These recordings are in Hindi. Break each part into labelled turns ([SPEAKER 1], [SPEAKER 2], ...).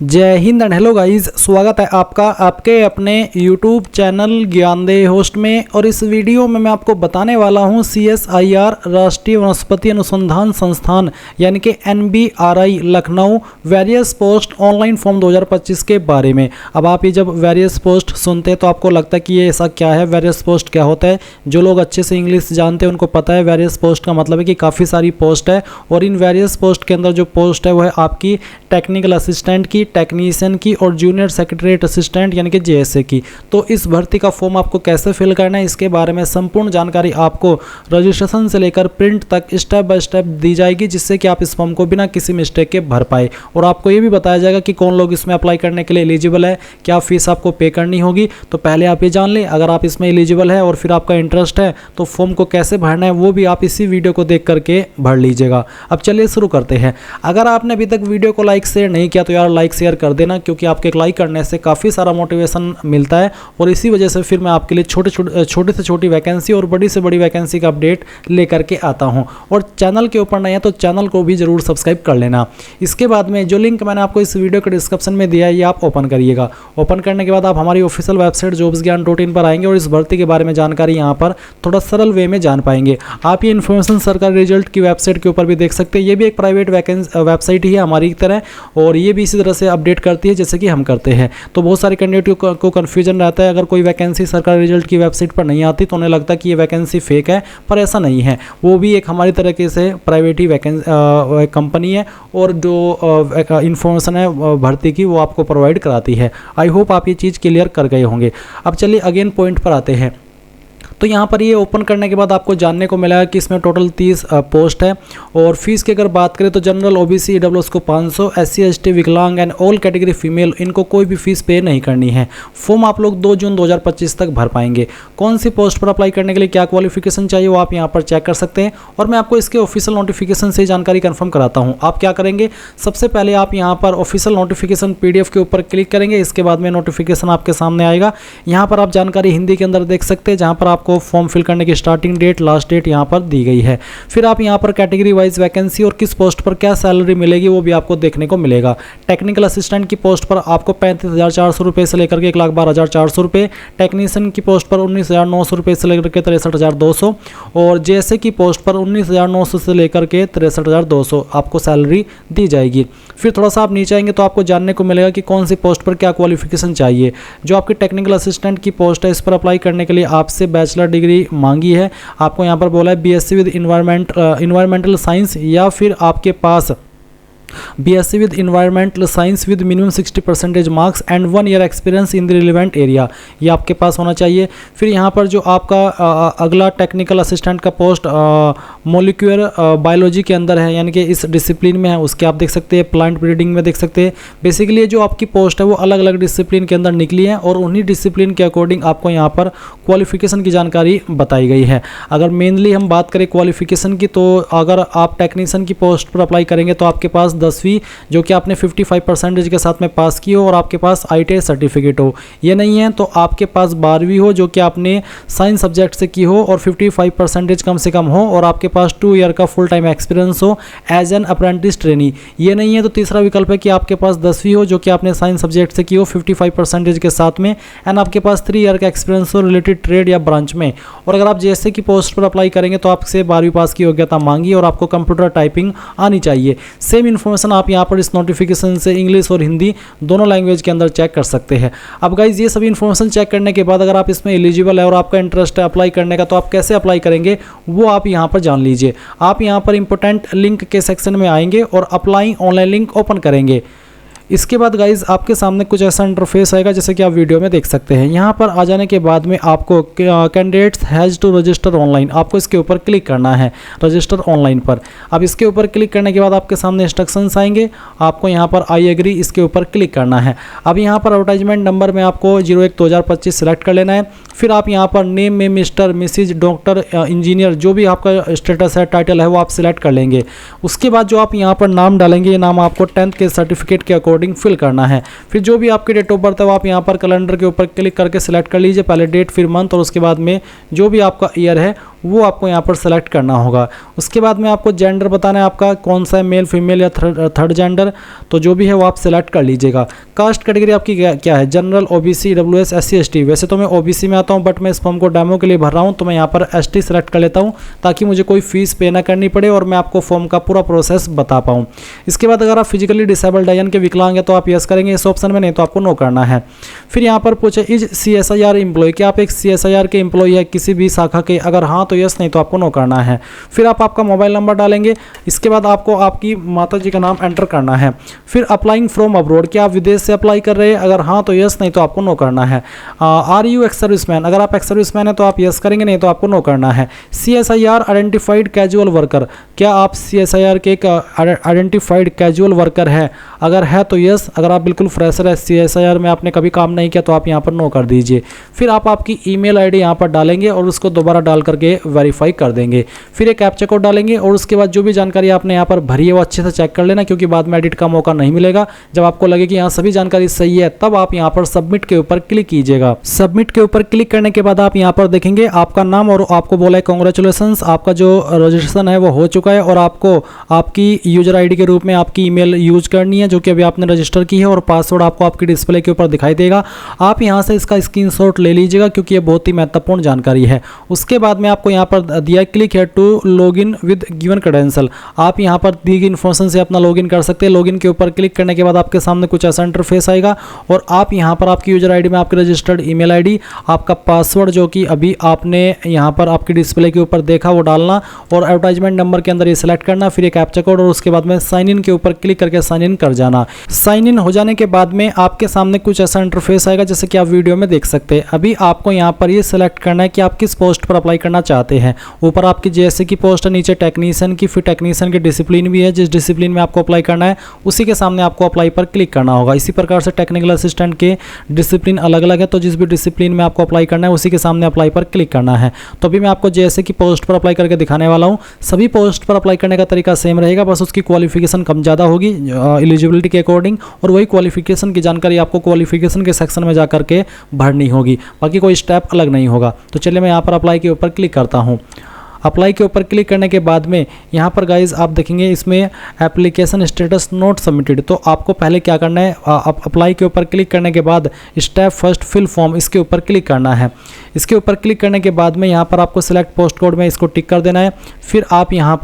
[SPEAKER 1] जय हिंद एंड हेलो गाइस, स्वागत है आपका आपके अपने YouTube चैनल ज्ञानदेह होस्ट में। और इस वीडियो में मैं आपको बताने वाला हूं CSIR राष्ट्रीय वनस्पति अनुसंधान संस्थान यानी कि NBRI Lucknow various post online form 2025 के बारे में। अब आप ये जब वेरियस पोस्ट सुनते हैं तो आपको लगता है कि ये ऐसा क्या है, वेरियस पोस्ट क्या होता है। जो लोग अच्छे से इंग्लिश जानते हैं उनको पता है वेरियस पोस्ट का मतलब है कि काफ़ी सारी पोस्ट है, और इन वेरियस पोस्ट के अंदर जो पोस्ट है वो है आपकी टेक्निकल असिस्टेंट की, टेक्नीशियन की और जूनियर सेक्रेटरीट असिस्टेंट यानी कि JSA की। तो इस भर्ती का फॉर्म आपको कैसे फिल करना है, इसके बारे में संपूर्ण जानकारी आपको रजिस्ट्रेशन से लेकर प्रिंट तक स्टेप बाय स्टेप दी जाएगी, जिससे कि आप इस फॉर्म को बिना किसी मिस्टेक के भर पाए। और आपको ये भी बताया जाएगा कि कौन लोग इसमें अप्लाई करने के लिए एलिजिबल है, क्या फीस आपको पे करनी होगी। तो पहले आप ये जान लें, अगर आप इसमें एलिजिबल है और फिर आपका इंटरेस्ट है तो फॉर्म को कैसे भरना है वो भी आप इसी वीडियो को देख करके भर लीजिएगा। अब चलिए शुरू करते हैं। अगर आपने अभी तक वीडियो को लाइक शेयर नहीं किया तो यार लाइक शेयर कर देना, क्योंकि आपके लाइक करने से काफ़ी सारा मोटिवेशन मिलता है, और इसी वजह से फिर मैं आपके लिए छोटे से छोटी वैकेंसी और बड़ी से बड़ी वैकेंसी का अपडेट लेकर के आता हूं। और चैनल के ऊपर नए हैं तो चैनल को भी जरूर सब्सक्राइब कर लेना। इसके बाद में जो लिंक मैंने आपको इस वीडियो के डिस्क्रिप्शन में दिया है ये आप ओपन करिएगा। ओपन करने के बाद आप हमारी ऑफिशियल वेबसाइट jobsgyan.in पर आएंगे और इस भर्ती के बारे में जानकारी यहाँ पर थोड़ा सरल वे में जान पाएंगे। आप ये इन्फॉर्मेशन सरकारी रिजल्ट की वेबसाइट के ऊपर भी देख सकते हैं। ये भी एक प्राइवेट वेबसाइट ही है हमारी तरह, और ये भी इसी तरह से अपडेट करती है जैसे कि हम करते हैं। तो बहुत सारे कैंडिडेट को कन्फ्यूजन रहता है, अगर कोई वैकेंसी सरकारी रिजल्ट की वेबसाइट पर नहीं आती तो उन्हें लगता है कि ये वैकेंसी फेक है, पर ऐसा नहीं है। वो भी एक हमारी तरीके से प्राइवेट ही कंपनी है, और जो इन्फॉर्मेशन है भर्ती की वो आपको प्रोवाइड कराती है। आई होप आप ये चीज़ क्लियर कर गए होंगे। अब चलिए अगेन पॉइंट पर आते हैं। तो यहाँ पर ये ओपन करने के बाद आपको जानने को मिला कि इसमें टोटल 30 पोस्ट है, और फीस की अगर बात करें तो जनरल OBC EWS को 500, SC ST विकलांग एंड ऑल कैटेगरी फीमेल इनको कोई भी फीस पे नहीं करनी है। फॉर्म आप लोग 2 जून 2025 तक भर पाएंगे। कौन सी पोस्ट पर अप्लाई करने के लिए क्या क्वालिफिकेशन चाहिए वो आप यहाँ पर चेक कर सकते हैं, और मैं आपको इसके ऑफिशियल नोटिफिकेशन से जानकारी कन्फर्म कराता हूँ। आप क्या करेंगे, सबसे पहले आप यहाँ पर ऑफिशियल नोटिफिकेशन PDF के ऊपर क्लिक करेंगे। इसके बाद में नोटिफिकेशन आपके सामने आएगा। यहाँ पर आप जानकारी हिंदी के अंदर देख सकते हैं, जहाँ पर आपको फॉर्म फिल करने की स्टार्टिंग डेट, लास्ट डेट यहाँ पर दी गई है। फिर आप यहाँ पर कैटेगरी वाइज वैकेंसी और किस पोस्ट पर क्या सैलरी मिलेगी वो भी आपको देखने को मिलेगा। टेक्निकल असिस्टेंट की पोस्ट पर आपको 35,400 रुपये से लेकर के 1,12,400 रुपये, टेक्नीशियन की पोस्ट पर 19,900 रुपये से लेकर के 63,200, और JSA की पोस्ट पर 19,900 से लेकर के 63,200 आपको सैलरी दी जाएगी। फिर थोड़ा सा आप नीचे आएंगे तो आपको जानने को मिलेगा कि कौन सी पोस्ट पर क्या क्वालिफिकेशन चाहिए। जो आपकी टेक्निकल असिस्टेंट की पोस्ट है इस पर अप्लाई करने के लिए आपसे बैचलर डिग्री मांगी है। आपको यहाँ पर बोला है BSc विद इन्वायरमेंटल साइंस, या फिर आपके पास BSc with environmental science with minimum 60% marks and 1 year experience in the relevant area, ये आपके पास होना चाहिए। फिर यहाँ पर जो आपका अगला टेक्निकल असिस्टेंट का पोस्ट मोलिक्यूलर बायोलॉजी के अंदर है, यानी कि इस डिसिप्लिन में है, उसके आप देख सकते हैं प्लांट ब्रीडिंग में देख सकते हैं। बेसिकली जो आपकी पोस्ट है वो अलग अलग डिसिप्लिन के अंदर निकली है, और उन्हीं डिसिप्लिन के अकॉर्डिंग आपको यहाँ पर क्वालिफिकेशन की जानकारी बताई गई है। अगर मेनली हम बात करें क्वालिफिकेशन की, तो अगर आप टेक्नीशियन की पोस्ट पर अप्लाई करेंगे तो आपके पास 10वीं जो कि आपने 55% के साथ में पास की हो, और आपके पास ITI सर्टिफिकेट हो। ये नहीं है तो आपके पास 12वीं हो जो कि आपने साइंस सब्जेक्ट से की हो, और 55% कम से कम हो, और आपके पास 2 ईयर का फुल टाइम एक्सपीरियंस हो एज एन अप्रेंटिस ट्रेनी। ये नहीं है तो तीसरा विकल्प है कि आपके पास 10वीं हो जो कि आपने साइंस सब्जेक्ट से की हो 55% के साथ में, एंड आपके पास 3 ईयर का एक्सपीरियंस हो रिलेटेड ट्रेड या ब्रांच में। और अगर आप JSA की पोस्ट पर अप्लाई करेंगे तो आपसे 12वीं पास की योग्यता मांगी, और आपको कंप्यूटर टाइपिंग आनी चाहिए। सेम इन्फॉर्मेशन आप यहाँ पर इस नोटिफिकेशन से इंग्लिश और हिंदी दोनों लैंग्वेज के अंदर चेक कर सकते हैं। अब गाइज ये सभी इन्फॉर्मेशन चेक करने के बाद अगर आप इसमें एलिजिबल है और आपका इंटरेस्ट है अप्लाई करने का, तो आप कैसे अप्लाई करेंगे वो आप यहाँ पर जान लीजिए। आप यहाँ पर इंपॉर्टेंट लिंक के सेक्शन में आएंगे और अप्लाई ऑनलाइन लिंक ओपन करेंगे। इसके बाद गाइज आपके सामने कुछ ऐसा इंटरफेस आएगा जैसे कि आप वीडियो में देख सकते हैं। यहाँ पर आ जाने के बाद में आपको candidates has to register online, आपको इसके ऊपर क्लिक करना है रजिस्टर ऑनलाइन पर। अब इसके ऊपर क्लिक करने के बाद आपके सामने इंस्ट्रक्शंस आएंगे, आपको यहाँ पर आई एग्री इसके ऊपर क्लिक करना है। अब यहाँ पर एडवर्टाइजमेंट नंबर में आपको 01/2025 सेलेक्ट कर लेना है। फिर आप यहाँ पर नेम में मिस्टर, मिसिज, डॉक्टर, इंजीनियर जो भी आपका स्टेटस है, टाइटल है वो आप सिलेक्ट कर लेंगे। उसके बाद जो आप यहाँ पर नाम डालेंगे ये नाम आपको 10th के सर्टिफिकेट के अकॉर्डिंग फिल करना है। फिर जो भी आपकी डेट ऑफ बर्थ है वो आप यहाँ पर कैलेंडर के ऊपर क्लिक करके सिलेक्ट कर लीजिए, पहले डेट फिर मंथ, और उसके बाद में जो भी आपका ईयर है वो आपको यहाँ पर सेलेक्ट करना होगा। उसके बाद में आपको जेंडर बताना है आपका कौन सा है, मेल फीमेल या थर्ड जेंडर, तो जो भी है वो आप सेलेक्ट कर लीजिएगा। कास्ट कैटेगरी आपकी क्या है, general, OBC, WS, SC, ST. वैसे तो मैं ओबीसी में आता हूँ बट मैं इस फॉर्म को डेमो के लिए भर रहा हूँ तो मैं यहाँ पर एसटी सेलेक्ट कर लेता हूँ ताकि मुझे कोई फीस पे ना करनी पड़े और मैं आपको फॉर्म का पूरा प्रोसेस बता पाऊँ। इसके बाद अगर आप फिजिकली डिसेबल्ड है यानी कि विकलांग है तो आप यस करेंगे इस ऑप्शन में, नहीं तो आपको नो करना है। फिर यहाँ पर पूछे इज CSIR एम्प्लॉय, क्या आप एक CSIR के एम्प्लॉय है किसी भी शाखा के, अगर हाँ तो यस, नहीं तो आपको नो करना है। फिर आप आपका मोबाइल नंबर डालेंगे। इसके बाद आपको आपकी माता जी का नाम एंटर करना है। फिर अप्लाइंग फ्रॉम अब्रॉड, क्या आप विदेश से अप्लाई कर रहे हैं, अगर हाँ तो यस, नहीं तो आपको नो करना है। आर यू एक्स सर्विसमैन, अगर आप एक्स सर्विसमैन है तो आप यस करेंगे, नहीं तो आपको नो करना है। CSIR आइडेंटिफाइड कैजुअल वर्कर, क्या आप CSIR के एक आइडेंटिफाइड कैजुअल वर्कर है, अगर है तो यस, अगर आप बिल्कुल फ्रेशर है CSIR में आपने कभी काम नहीं किया तो आप यहाँ पर नो कर दीजिए। फिर आप आपकी ईमेल आईडी यहाँ पर डालेंगे और उसको दोबारा डाल करके वेरीफाई कर देंगे। फिर एक कैप्चा कोड डालेंगे और उसके बाद जो भी जानकारी आपने यहाँ पर भरी है वो अच्छे से चेक कर लेना, क्योंकि बाद में एडिट का मौका नहीं मिलेगा। जब आपको लगे कि यहाँ सभी जानकारी सही है तब आप यहाँ पर सबमिट के ऊपर क्लिक कीजिएगा। सबमिट के ऊपर क्लिक करने के बाद आप यहाँ पर देखेंगे आपका नाम और आपको बोला है कांग्रेचुलेशंस, आपका जो रजिस्ट्रेशन है वो हो चुका है और आपको आपकी यूजर आईडी के रूप में आपकी ईमेल यूज करनी है जो कि अभी आपने रजिस्टर की है और पासवर्ड आपको आपकी डिस्प्ले के ऊपर दिखाई देगा। आप यहाँ से इसका स्क्रीनशॉट ले लीजिएगा क्योंकि ये बहुत ही महत्वपूर्ण जानकारी है। उसके बाद में आपको यहाँ पर दिया है क्लिक है to login with given credential, आप यहाँ पर दी गई इन्फॉर्मेशन से अपना लॉगिन कर सकते हैं। लॉगिन के ऊपर क्लिक करने के बाद आपके सामने कुछ ऐसा इंटरफेस आएगा और आप यहाँ पर आपकी यूजर आईडी में आपकी रजिस्टर्ड ईमेल आईडी, आपका पासवर्ड जो कि अभी आपने यहाँ पर आपकी डिस्प्ले के ऊपर देखा वो डालना और एडवर्टाइजमेंट नंबर के अंदर ये सिलेक्ट करना, फिर एक कैप्चा कोड और उसके बाद में साइन इन के ऊपर क्लिक करके साइन इन कर जाना। साइन इन हो जाने के बाद में आपके सामने कुछ ऐसा इंटरफेस आएगा जैसे कि आप वीडियो में देख सकते हैं। अभी आपको यहाँ पर ये सिलेक्ट करना है कि आप किस पोस्ट पर अप्लाई करना चाहते हैं। ऊपर आपकी जैसे की पोस्ट है, नीचे टेक्नीशियन की, फिर टेक्नीशियन की डिसिप्लिन भी है, जिस डिसिप्लिन में आपको अप्लाई करना है उसी के सामने आपको अप्लाई पर क्लिक करना होगा। इसी प्रकार से टेक्निकल असिस्टेंट के डिसिप्लिन अलग अलग है, तो जिस भी डिसिप्लिन में आपको अप्लाई करना है उसी के सामने अप्लाई पर क्लिक करना है। तो अभी मैं आपको जैसे की पोस्ट पर अप्लाई करके दिखाने वाला हूँ। सभी पोस्ट पर अप्लाई करने का तरीका सेम रहेगा, बस उसकी क्वालिफिकेशन कम ज़्यादा होगी एलिजिबिलिटी के अकॉर्डिंग, और वही क्वालिफिकेशन की जानकारी आपको क्वालिफिकेशन के सेक्शन में जा करके भरनी होगी, बाकी कोई स्टेप अलग नहीं होगा। तो चलिए मैं यहाँ पर अप्लाई के ऊपर क्लिक करता हूँ। अप्लाई के ऊपर क्लिक करने के बाद में यहाँ पर गाइज आप देखेंगे इसमें एप्लीकेशन स्टेटस नॉट सबमिटेड, तो आपको पहले क्या करना है, अप्लाई के ऊपर क्लिक करने के बाद स्टेप फर्स्ट फिल फॉर्म, इसके ऊपर क्लिक करना है। इसके ऊपर क्लिक करने के बाद में यहाँ पर आपको सिलेक्ट पोस्ट कोड में इसको टिक कर देना है। फिर आप यहाँ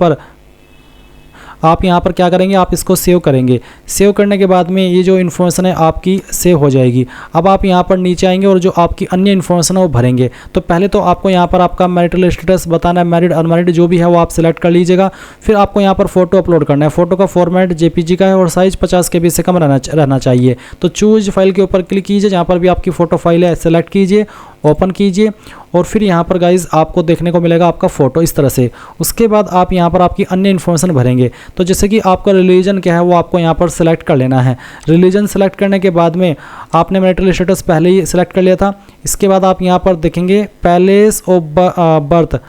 [SPEAKER 1] पर क्या करेंगे, आप इसको सेव करेंगे। सेव करने के बाद में ये जो इन्फॉर्मेशन है आपकी सेव हो जाएगी। अब आप यहाँ पर नीचे आएंगे और जो आपकी अन्य इन्फॉर्मेशन है वो भरेंगे। तो पहले तो आपको यहाँ पर आपका मैरिटल स्टेटस बताना है, मैरिड अनमैरिड जो भी है वो आप सिलेक्ट कर लीजिएगा। फिर आपको यहाँ पर फोटो अपलोड करना है। फोटो का फॉर्मेट JPG का है और साइज 50 KB से कम रहना चाहिए। तो चूज फाइल के ऊपर क्लिक कीजिए, जहाँ पर भी आपकी फ़ोटो फाइल है सेलेक्ट कीजिए, ओपन कीजिए और फिर यहाँ पर गाइज आपको देखने को मिलेगा आपका फ़ोटो इस तरह से। उसके बाद आप यहाँ पर आपकी अन्य इन्फॉर्मेशन भरेंगे। तो जैसे कि आपका रिलीजन क्या है वो आपको यहाँ पर सेलेक्ट कर लेना है। रिलीजन सेलेक्ट करने के बाद में आपने मैरिटल स्टेटस पहले ही सेलेक्ट कर लिया था। इसके बाद आप यहाँ पर देखेंगे place of birth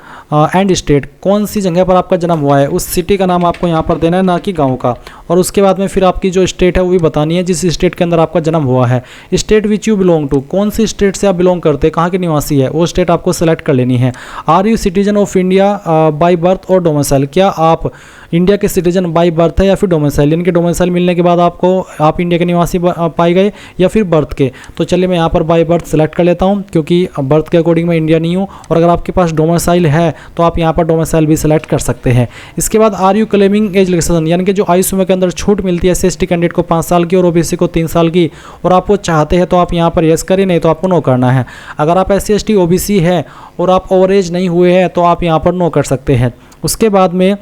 [SPEAKER 1] and state, कौन सी जगह पर आपका जन्म हुआ है उस सिटी का नाम आपको यहाँ पर देना है, ना कि गाँव का। और उसके बाद में फिर आपकी जो स्टेट है वो भी बतानी है जिस स्टेट के अंदर आपका जन्म हुआ है। State which you belong to, कौन सी स्टेट से आप बिलोंग करते हैं, कहाँ के निवासी है, वो स्टेट आपको सेलेक्ट कर लेनी है। Are you citizen of India by birth और डोमिसाइल, क्या आप इंडिया के सिटीजन बाय बर्थ है या फिर डोमिसाइल, यानी कि डोमिसाइल मिलने के बाद आप इंडिया के निवासी पाए गए या फिर बर्थ के। तो चलिए मैं यहाँ पर बाय बर्थ सेलेक्ट कर लेता हूँ क्योंकि बर्थ के अकॉर्डिंग मैं इंडिया नहीं हूँ। और अगर आपके पास डोमिसाइल है तो आप यहाँ पर डोमिसाइल भी सेलेक्ट कर सकते हैं। इसके बाद are you claiming age relaxation, यानी कि जो आयु सीमा के अंदर छूट मिलती है SC कैंडिडेट को 5 साल की और OBC को 3 साल की, और आप वो चाहते हैं तो आप यहाँ पर यस करिए, नहीं तो आपको नो करना है। अगर आप SC ST OBC है और आप ओवर एज नहीं हुए हैं तो आप यहाँ पर नो कर सकते हैं। उसके बाद में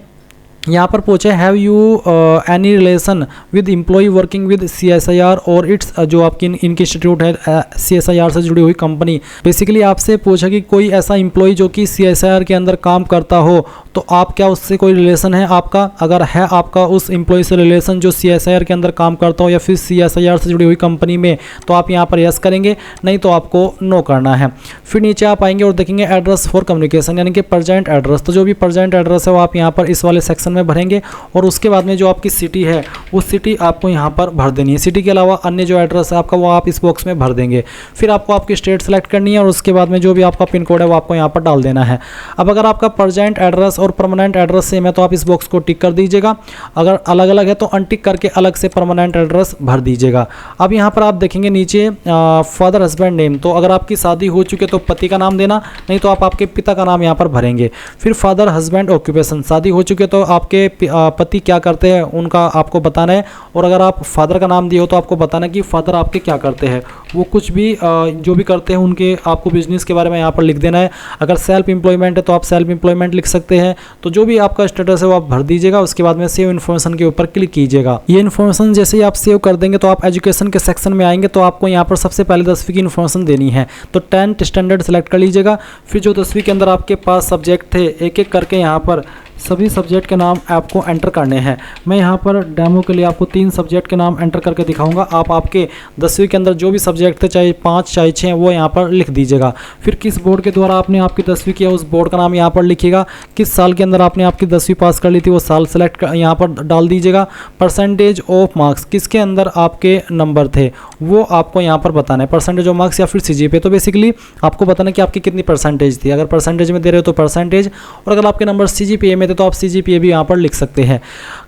[SPEAKER 1] यहाँ पर पूछे have you any relation with employ working with CSIR और इट्स, जो आपकी इनकी इंस्टीट्यूट है CSIR से जुड़ी हुई कंपनी। बेसिकली आपसे पूछा कि कोई ऐसा एम्प्लॉय जो कि CSIR के अंदर काम करता हो तो आप क्या उससे कोई रिलेशन है आपका, अगर है आपका उस एम्प्लॉय से रिलेशन जो CSIR के अंदर काम करता हो या फिर CSIR से जुड़ी हुई कंपनी में, तो आप यहाँ पर यस करेंगे, नहीं तो आपको नो करना है। फिर नीचे आप आएंगे और देखेंगे एड्रेस फॉर कम्युनिकेशन, यानी कि प्रेजेंट एड्रेस। तो जो भी प्रेजेंट एड्रेस है वो आप यहाँ पर इस वाले सेक्शन में भरेंगे और उसके बाद में जो आपकी सिटी है वो सिटी आपको यहाँ पर भर देनी है। सिटी के अलावा अन्य जो एड्रेस है आपका वो आप इस बॉक्स में भर देंगे। फिर आपको आपकी स्टेट सेलेक्ट करनी है और उसके बाद में जो भी आपका पिन कोड है वो आपको यहाँ पर डाल देना है। अब अगर आपका प्रेजेंट एड्रेस और परमानेंट एड्रेस सेम है तो आप इस बॉक्स को टिक कर दीजिएगा, अगर अलग अलग है तो अनटिक करके अलग से परमानेंट एड्रेस भर दीजिएगा। अब यहाँ पर आप देखेंगे नीचे फादर हस्बैंड नेम, तो अगर आपकी शादी हो चुकी है तो पति का नाम देना, नहीं तो आप आपके पिता का नाम यहाँ पर भरेंगे। फिर फादर हस्बैंड ऑक्यूपेशन, शादी हो चुकी है तो आपके पति क्या करते हैं उनका आपको बताना है, और अगर आप फादर का नाम दिए हो तो आपको बताना है कि फादर आपके क्या करते हैं, वो कुछ भी जो भी करते हैं उनके आपको बिजनेस के बारे में यहाँ पर लिख देना है। अगर सेल्फ एम्प्लॉयमेंट है तो आप सेल्फ एम्प्लॉयमेंट लिख सकते हैं। तो जो भी आपका स्टेटस है वो आप भर दीजिएगा, उसके बाद में सेव इन्फॉर्मेशन के ऊपर क्लिक कीजिएगा। ये इन्फॉर्मेशन जैसे ही आप सेव कर देंगे तो आप एजुकेशन के सेक्शन में आएंगे तो आपको यहाँ पर सबसे पहले 10वीं की इन्फॉर्मेशन देनी है, तो 10th स्टैंडर्ड सेलेक्ट कर लीजिएगा। फिर जो 10वीं के अंदर आपके पास सब्जेक्ट थे एक एक करके यहाँ पर सभी सब्जेक्ट के नाम आपको एंटर करने हैं। मैं यहाँ पर डेमो के लिए आपको 3 सब्जेक्ट के नाम एंटर करके दिखाऊंगा। आप आपके 10वीं के अंदर जो भी सब्जेक्ट थे चाहे 5 चाहे 6 वो यहाँ पर लिख दीजिएगा। फिर किस बोर्ड के द्वारा आपने आपकी 10वीं किया उस बोर्ड का नाम यहाँ पर लिखिएगा। किस साल के अंदर आपने आपकी 10वीं पास कर ली थी वो साल सेलेक्ट यहाँ पर डाल दीजिएगा। परसेंटेज ऑफ मार्क्स, किसके अंदर आपके नंबर थे वो आपको यहाँ पर बताना है, परसेंटेज ऑफ मार्क्स या फिर CGPA। तो बेसिकली आपको बताना कि आपकी कितनी परसेंटेज थी, अगर परसेंटेज में दे रहे हो तो परसेंटेज, और अगर आपके नंबर CGPA में थे तो आप CGPA भी यहाँ पर लिख सकते हैं।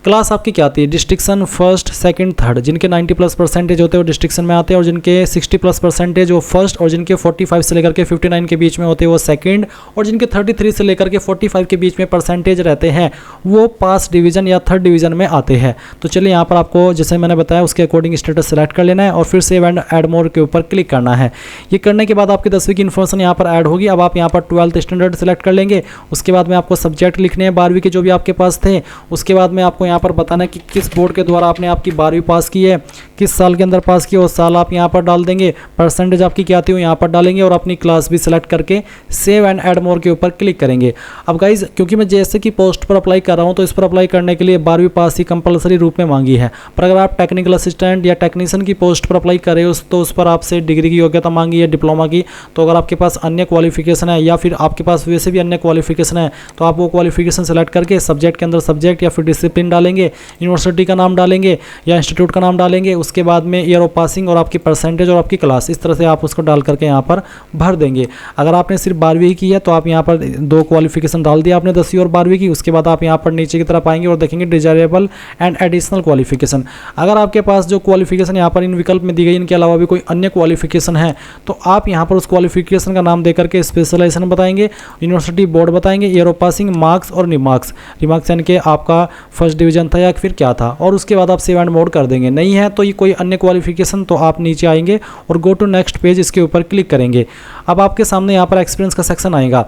[SPEAKER 1] क्लास आपकी क्या आती है, डिस्टिंक्शन फर्स्ट सेकंड थर्ड, जिनके 90+ परसेंटेज होते हैं वो डिस्टिंक्शन में आते हैं, और जिनके 60+ परसेंटेज वो फर्स्ट, और जिनके 45 से लेकर के 59 के बीच में होते हैं वो सेकंड, और जिनके 33 से लेकर के 45 के बीच में परसेंटेज रहते हैं वो पास डिवीजन या थर्ड डिवीजन में आते हैं। तो चलिए यहाँ पर आपको जैसे मैंने बताया उसके अकॉर्डिंग स्टेटस सेलेक्ट कर लेना है और फिर सेव एंड ऐड मोर के ऊपर क्लिक करना है। ये करने के बाद आपकी 10वीं की इन्फॉर्मेशन यहाँ पर ऐड होगी। अब आप यहाँ पर 12th स्टैंडर्ड सेलेक्ट कर लेंगे, उसके बाद में आपको सब्जेक्ट लिखने हैं 12वीं के जो भी आपके पास थे। उसके बाद में आपको यहाँ पर बताना है कि किस बोर्ड के द्वारा आपने आपकी 12वीं पास की है, किस साल के अंदर पास की है, वो साल आप यहाँ पर डाल देंगे। परसेंटेज आपकी क्या आती है यहाँ पर डालेंगे और अपनी क्लास भी सिलेक्ट करके सेव एंड ऐड मोर के ऊपर क्लिक करेंगे। अब गाइज क्योंकि मैं जैसे कि पोस्ट पर अप्लाई कर रहा हूँ तो इस पर अप्लाई करने के लिए 12वीं पास ही कंपलसरी रूप में मांगी है, पर अगर आप टेक्निकल असिस्टेंट या टेक्नीशियन की पोस्ट पर अप्लाई कर रहे हो तो उस पर आपसे डिग्री की योग्यता मांगी है, डिप्लोमा की। तो अगर आपके पास अन्य क्वालिफिकेशन है या फिर आपके पास वैसे भी अन्य क्वालिफिकेशन है तो आप वो क्वालिफिकेशन सेलेक्ट करके सब्जेक्ट के अंदर सब्जेक्ट या फिर डिसिप्लिन डालेंगे, यूनिवर्सिटी का नाम डालेंगे या इंस्टीट्यूट का नाम डालेंगे, उसके बाद में ईयर ऑफ पासिंग और आपकी परसेंटेज और आपकी क्लास, इस तरह से आप उसको डाल करके यहाँ पर भर देंगे। अगर आपने सिर्फ 12वीं की है तो आप यहाँ पर 2 क्वालिफिकेशन डाल दिया आपने 10वीं और 12वीं की। उसके बाद आप यहाँ पर नीचे की तरफ आएंगे और देखेंगे डिजायरेबल एंड एडिशनल क्वालिफिकेशन। अगर आपके पास जो क्वालिफिकेशन यहाँ पर इन विकल्प में दी गई इनके अलावा भी कोई अन्य क्वालिफिकेशन है तो आप यहाँ पर उस क्वालिफिकेशन का नाम देकर के स्पेशलाइजेशन बताएंगे, यूनिवर्सिटी बोर्ड बताएंगे, ईयर ऑफ पासिंग, मार्क्स और रिमार्क्स यानी कि आपका फर्स्ट डिवीजन था या फिर क्या था, और उसके बाद आप सेव एंड मोड कर देंगे। नहीं है तो ये कोई अन्य क्वालिफिकेशन तो आप नीचे आएंगे और गो टू नेक्स्ट पेज इसके ऊपर क्लिक करेंगे। अब आपके सामने यहाँ पर एक्सपीरियंस का सेक्शन आएगा।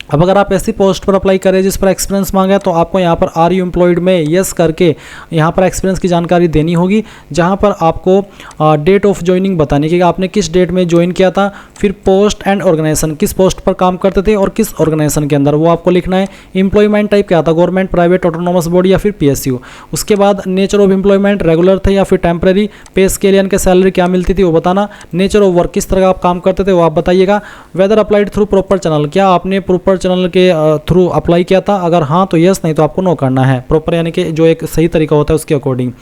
[SPEAKER 1] अब अगर आप ऐसी पोस्ट पर अप्लाई करें जिस पर एक्सपीरियंस मांगा है तो आपको यहाँ पर आर यू एम्प्लॉयड में यस करके यहाँ पर एक्सपीरियंस की जानकारी देनी होगी, जहाँ पर आपको डेट ऑफ ज्वाइनिंग बतानी कि आपने किस डेट में ज्वाइन किया था, फिर पोस्ट एंड ऑर्गेनाइजेशन, किस पोस्ट पर काम करते थे और किस ऑर्गेनाइजेशन के अंदर वो आपको लिखना है। एम्प्लॉयमेंट टाइप क्या था, गवर्नमेंट, प्राइवेट, ऑटोनोमस बॉडी या फिर PSU। उसके बाद नेचर ऑफ एम्प्लॉयमेंट, रेगुलर थे या फिर टेम्प्रेरी, पे स्केल यानी कि सैलरी क्या मिलती थी वो बताना। नेचर ऑफ वर्क, किस तरह का आप काम करते थे वो आप बताइएगा। Whether applied through proper channel, क्या आपने प्रॉपर चैनल के थ्रू अप्लाई किया था, अगर हाँ तो यस, नहीं तो आपको नो करना है। प्रॉपर यानी कि जो एक सही तरीका होता है उसके अकॉर्डिंग।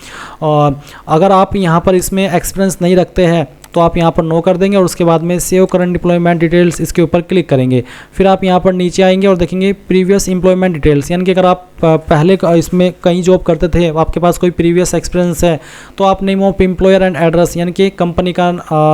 [SPEAKER 1] अगर आप यहाँ पर इसमें एक्सपीरियंस नहीं रखते हैं तो आप यहाँ पर नो कर देंगे और उसके बाद में सेव करंट एम्प्लॉयमेंट डिटेल्स इसके ऊपर क्लिक करेंगे। फिर आप यहाँ पर नीचे आएंगे और देखेंगे प्रीवियस एम्प्लॉयमेंट डिटेल्स, यानी कि अगर आप पहले इसमें कहीं जॉब करते थे, आपके पास कोई प्रीवियस एक्सपीरियंस है तो आप name of employer and address यानी कि कंपनी का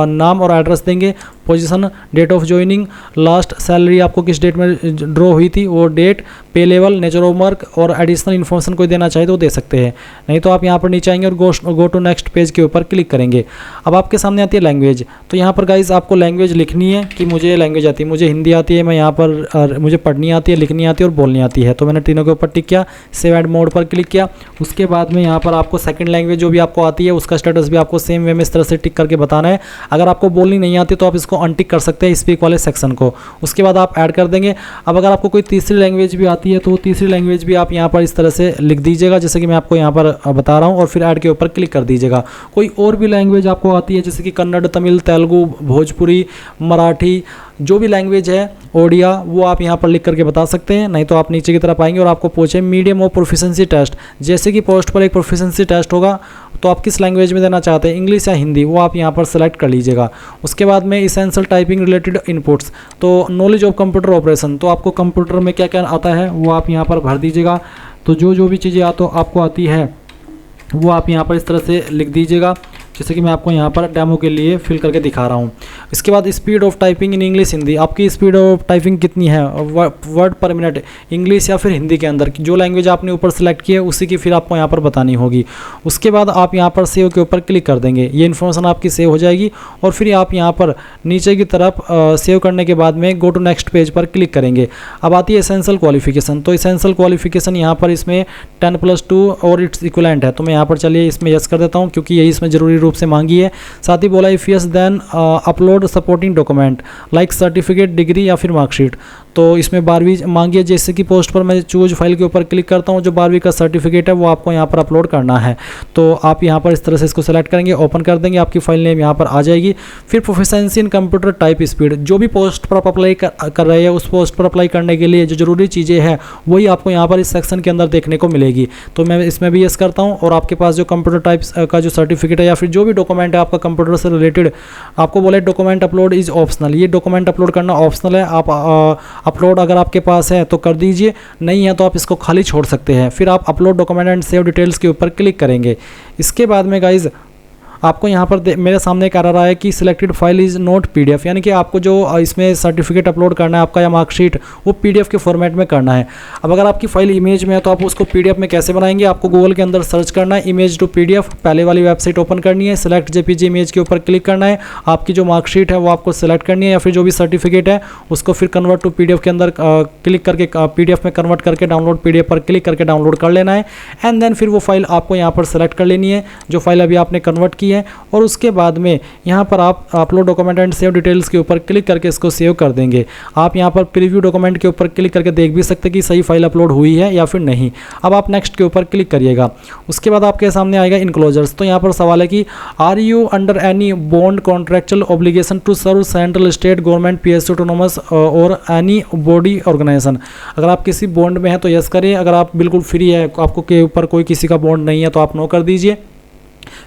[SPEAKER 1] नाम और एड्रेस देंगे, position, date of joining, last salary आपको किस डेट में ड्रॉ हुई थी वो डेट, पे लेवल, नेचर ऑफ वर्क और एडिशनल इन्फॉर्मेशन कोई देना चाहे तो दे सकते हैं। नहीं तो आप यहाँ पर नीचे आएंगे और गो टू नेक्स्ट पेज के ऊपर क्लिक करेंगे। अब आपके सामने आती है लैंग्वेज। तो यहाँ पर गाइज आपको लैंग्वेज लिखनी है कि मुझे लैंग्वेज आती है, मुझे हिंदी आती है, मैं यहाँ पर मुझे पढ़नी आती है, लिखनी आती है और बोलनी आती है। तो मैंने तीनों के ऊपर टिक किया, सेव एंड मोड पर क्लिक किया। उसके बाद में यहाँ पर आपको सेकंड लैंग्वेज जो भी आपको आती है उसका स्टेटस भी आपको सेम वे में इस तरह से टिक करके बताना है। अगर आपको बोलनी नहीं आती तो आप इसको अनटिक कर सकते हैं स्पीक वाले सेक्शन को। उसके बाद आप ऐड कर देंगे। अब अगर आपको कोई तीसरी लैंग्वेज भी आती है तो तीसरी लैंग्वेज भी आप यहाँ पर इस तरह से लिख दीजिएगा जैसे कि मैं आपको यहाँ पर बता रहा हूँ, और फिर ऐड के ऊपर क्लिक कर दीजिएगा। कोई और भी लैंग्वेज आपको आती है जैसे कि कन्नड़, तमिल, तेलुगु, भोजपुरी, मराठी जो भी लैंग्वेज है ओडिया वो आप यहाँ पर लिख करके बता सकते हैं, नहीं तो आप नीचे की तरफ आएंगे और आपको पूछे मीडियम ऑफ प्रोफिशिएंसी टेस्ट, जैसे कि पोस्ट पर एक प्रोफिशिएंसी टेस्ट होगा तो आप किस लैंग्वेज में देना चाहते हैं, इंग्लिश या हिंदी, वो आप यहाँ पर सेलेक्ट कर लीजिएगा। उसके बाद में इसेंशियल टाइपिंग रिलेटेड इनपुट्स, तो नॉलेज ऑफ कंप्यूटर ऑपरेशन, तो आपको कंप्यूटर में क्या क्या आता है वो आप यहाँ पर भर दीजिएगा। तो जो भी चीज़ें आपको आती है वो आप यहाँ पर इस तरह से लिख दीजिएगा, जैसे कि मैं आपको यहाँ पर डेमो के लिए फिल करके दिखा रहा हूँ। इसके बाद speed of typing in English Hindi, आपकी स्पीड ऑफ टाइपिंग कितनी है वर्ड पर मिनट इंग्लिश या फिर हिंदी के अंदर, जो लैंग्वेज आपने ऊपर सेलेक्ट की है उसी की फिर आपको यहाँ पर बतानी होगी। उसके बाद आप यहाँ पर सेव के ऊपर क्लिक कर देंगे, ये इन्फॉर्मेशन आपकी सेव हो जाएगी और फिर आप यहाँ पर नीचे की तरफ सेव करने के बाद में गो टू नेक्स्ट पेज पर क्लिक करेंगे। अब आती है एसेंशियल क्वालिफिकेशन, तो एसेंशियल क्वालिफिकेशन यहाँ पर इसमें 10+2 और इट्स इक्विवेलेंट है, तो मैं यहाँ पर चलिए इसमें यस कर देता हूँ क्योंकि यही इसमें ज़रूरी रूप से मांगी है। साथ ही बोला if yes then upload supporting document like certificate, degree या फिर मार्कशीट, तो इसमें 12वीं मांगी है, जैसे कि पोस्ट पर मैं चूज फाइल के ऊपर क्लिक करता हूँ, जो 12वीं का सर्टिफिकेट है वो आपको यहाँ पर अपलोड करना है। तो आप यहाँ पर इस तरह से इसको सेलेक्ट करेंगे, ओपन कर देंगे, आपकी फाइल नेम यहाँ पर आ जाएगी। फिर प्रोफिशिएंसी इन कंप्यूटर टाइप स्पीड, जो भी पोस्ट पर आप अप्लाई कर रहे हैं उस पोस्ट पर अप्लाई करने के लिए जो जरूरी चीज़ें हैं वही आपको यहाँ पर इस सेक्शन के अंदर देखने को मिलेगी। तो मैं इसमें भी यस करता हूँ और आपके पास जो कंप्यूटर टाइप्स का जो सर्टिफिकेट है या फिर जो भी डॉक्यूमेंट है आपका कंप्यूटर से रिलेटेड, आपको बोले डॉक्यूमेंट अपलोड इज ऑप्शनल, ये डॉक्यूमेंट अपलोड करना ऑप्शनल है। आप अपलोड अगर आपके पास है तो कर दीजिए, नहीं है तो आप इसको खाली छोड़ सकते हैं। फिर आप upload document and save details के ऊपर क्लिक करेंगे। इसके बाद में गाइज आपको यहाँ पर मेरे सामने एक आ रहा है कि selected file is not PDF, यानी कि आपको जो इसमें सर्टिफिकेट अपलोड करना है आपका या मार्कशीट वो पीडीएफ के फॉर्मेट में करना है। अब अगर आपकी फाइल इमेज में है तो आप उसको पीडीएफ में कैसे बनाएंगे, आपको गूगल के अंदर सर्च करना है इमेज टू पीडीएफ, पहले वाली वेबसाइट ओपन करनी है, सिलेक्ट जेपीजी इमेज के ऊपर क्लिक करना है, आपकी जो मार्कशीट है वो आपको सेलेक्ट करनी है या फिर जो भी सर्टिफिकेट है उसको फिर कन्वर्ट टू पीडीएफ के अंदर क्लिक करके पीडीएफ में कन्वर्ट करके डाउनलोड पीडीएफ पर क्लिक करके डाउनलोड कर लेना है। एंड देन फिर वो फाइल आपको यहाँ पर सेलेक्ट कर लेनी है जो फाइल अभी आपने कन्वर्ट की है, और उसके बाद में यहाँ पर आप upload document and save details के ऊपर क्लिक करके इसको सेव कर देंगे। आप यहाँ पर प्रीव्यू डॉक्यूमेंट के ऊपर क्लिक करके देख भी सकते हैं कि सही फाइल अपलोड हुई है या फिर नहीं। अब आप नेक्स्ट के ऊपर क्लिक करिएगा। उसके बाद आपके सामने आएगा इनक्लोजर्स, तो यहाँ पर सवाल है कि are you under any bond contractual obligation to serve central state government PSU autonomous और एनी बॉडी ऑर्गेनाइजेशन, अगर आप किसी बॉन्ड में हैं तो यस करिए, अगर आप बिल्कुल फ्री है आपको के ऊपर कोई किसी का बॉन्ड नहीं है तो आप नो कर दीजिए।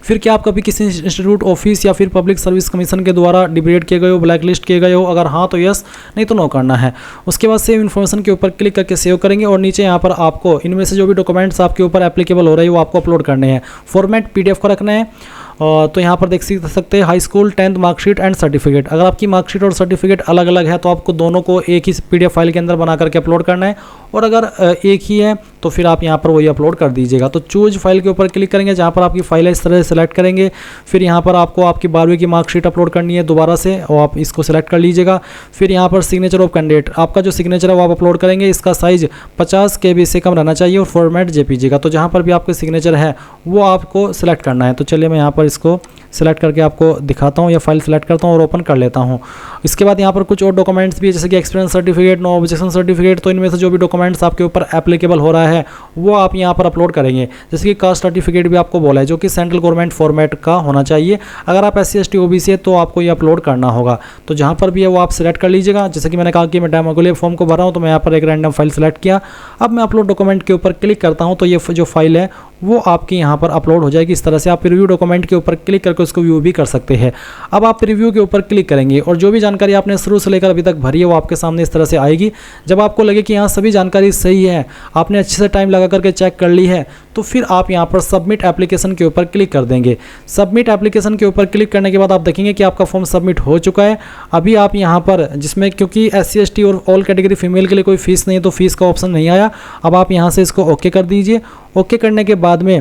[SPEAKER 1] फिर क्या आप कभी किसी इंस्टीट्यूट, ऑफिस या फिर पब्लिक सर्विस कमीशन के द्वारा डिबेट किए गए हो, ब्लैक लिस्ट किए गए हो, अगर हाँ तो यस, नहीं तो नो करना है। उसके बाद सेव इन्फॉर्मेशन के ऊपर क्लिक करके सेव करेंगे और नीचे यहाँ पर आपको इनमें से जो भी डॉक्यूमेंट्स आपके ऊपर एप्लीकेबल हो रहे हैं वो आपको अपलोड करने हैं। फॉर्मेट पीडीएफ का रखना है। तो यहाँ पर देख सकते हैं high school 10th marksheet and certificate, अगर आपकी मार्कशीट और सर्टिफिकेट अलग अलग है तो आपको दोनों को एक ही पीडीएफ फाइल के अंदर बना करके अपलोड करना है, और अगर एक ही है तो फिर आप यहाँ पर वही अपलोड कर दीजिएगा। तो चूज फाइल के ऊपर क्लिक करेंगे, जहाँ पर आपकी फाइल है इस तरह से सेलेक्ट करेंगे। फिर यहाँ पर आपको आपकी 12वीं की मार्कशीट अपलोड करनी है दोबारा से, और आप इसको सेलेक्ट कर लीजिएगा। फिर यहाँ पर सिग्नेचर ऑफ कैंडिडेट, आपका जो सिग्नेचर है वो आप अपलोड करेंगे, इसका साइज 50 KB से कम रहना चाहिए और फॉर्मेट जेपीजी का। तो जहाँ पर भी आपका सिग्नेचर है वो आपको सेलेक्ट करना है। तो चलिए मैं यहाँ पर इसको सेलेक्ट करके आपको दिखाता हूँ, या फाइल सेलेक्ट करता हूँ और ओपन कर लेता हूँ। इसके बाद यहाँ पर कुछ और डॉक्यूमेंट्स भी है, जैसे कि experience certificate, no objection certificate, तो इनमें से जो भी डॉक्यूमेंट्स आपके ऊपर एप्लीकेबल हो रहा है वो आप यहाँ पर अपलोड करेंगे। जैसे कि कास्ट सर्टिफिकेट भी आपको बोला है जो कि सेंट्रल गवर्नमेंट फॉर्मेट का होना चाहिए, अगर आप SC ST OBC है तो आपको ये अपलोड करना होगा। तो जहाँ पर भी है वो आप सेलेक्ट कर लीजिएगा। जैसे कि मैंने कहा कि मैं डेमो के लिए फॉर्म को भरा हूँ तो मैं यहाँ पर एक रैंडम फाइल सेलेक्ट किया। अब मैं अपलोड डॉक्यूमेंट के ऊपर क्लिक करता हूँ तो ये जो फाइल है वो आपकी यहाँ पर अपलोड हो जाएगी। इस तरह से आप प्रीव्यू डॉक्यूमेंट के ऊपर क्लिक करके उसको व्यू भी कर सकते हैं। अब आप प्रीव्यू के ऊपर क्लिक करेंगे और जो भी जानकारी आपने शुरू से लेकर अभी तक भरी है वो आपके सामने इस तरह से आएगी। जब आपको लगे कि यहाँ सभी जानकारी सही है, आपने अच्छे से टाइम लगा करके चेक कर ली है, तो फिर आप यहाँ पर सबमिट एप्लीकेशन के ऊपर क्लिक कर देंगे। सबमिट एप्लीकेशन के ऊपर क्लिक करने के बाद आप देखेंगे कि आपका फॉर्म सबमिट हो चुका है। अभी आप यहाँ पर, जिसमें क्योंकि SC ST और ऑल कैटेगरी फीमेल के लिए कोई फीस नहीं है तो फीस का ऑप्शन नहीं आया। अब आप यहाँ से इसको ओके कर दीजिए। ओके करने के बाद में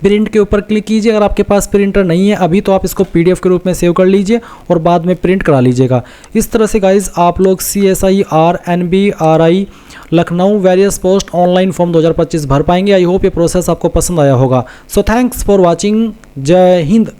[SPEAKER 1] प्रिंट के ऊपर क्लिक कीजिए। अगर आपके पास प्रिंटर नहीं है अभी तो आप इसको PDF के रूप में सेव कर लीजिए और बाद में प्रिंट करा लीजिएगा। इस तरह से गाइज आप लोग CSIR NBRI Lucknow various post online form 2025 भर पाएंगे। आई होप ये प्रोसेस आपको पसंद आया होगा। So thanks for watching. जय हिंद।